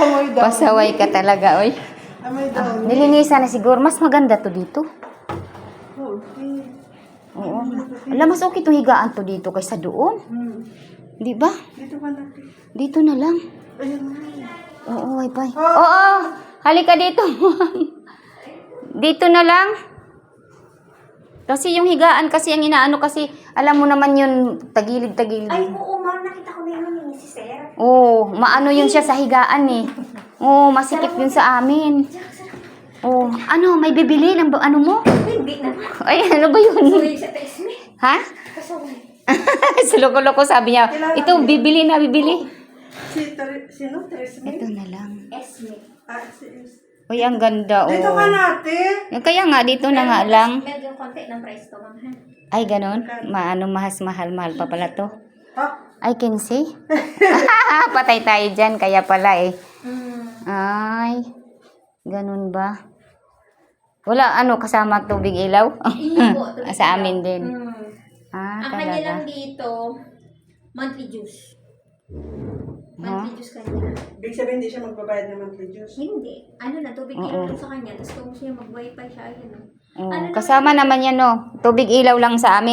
Amoy daw. Pasaway ka talaga, oy. Amoy daw. Nilinisan na siguro. Mas maganda to dito. Okay. Oo. Alam, mas okay itong higaan to dito kaysa doon. Di ba? Dito ka natin. Dito na lang. Ayun na. Oo, Wi-Fi. Oo, halika dito. Dito na lang. Kasi yung higaan kasi ang inaano kasi, alam mo naman yun, tagilid-tagilid. Ay, oo, ma'am. Nakita ko na yun si Sir. Oo, maano yun siya sa higaan eh. Oo, masikip yun sa amin. Oo, ano, may bibili ng ano mo? Hindi na. Ay, ano ba yun? Suwi sa text me. Ha? Kasaway. Sa loko-loko sabi niya, ito, bibili na, bibili. Sino? Tresme? Ito na lang. Esme. Si Es. Uy, ang ganda, oh. Dito ka natin. Kaya nga, dito na nga lang. Medyo konti ng price to, ma'am. Ha? Ay, ganon. Mahal pa pala to. Ha? I can see. Patay tayo dyan, kaya pala eh. Ay, ganun ba? Wala, kasama tubig ilaw? Sa amin din. Ang kanya Talaga. lang dito, monthly juice. Monthly juice kanya. Ibig sabihin hindi siya magbabayad ng monthly dues. Hindi. Ano na, tubig ilaw lang sa kanya. Tapos kung gusto niya mag-wifi siya, ayun. Kasama naman yan, no? Tubig ilaw lang sa amin.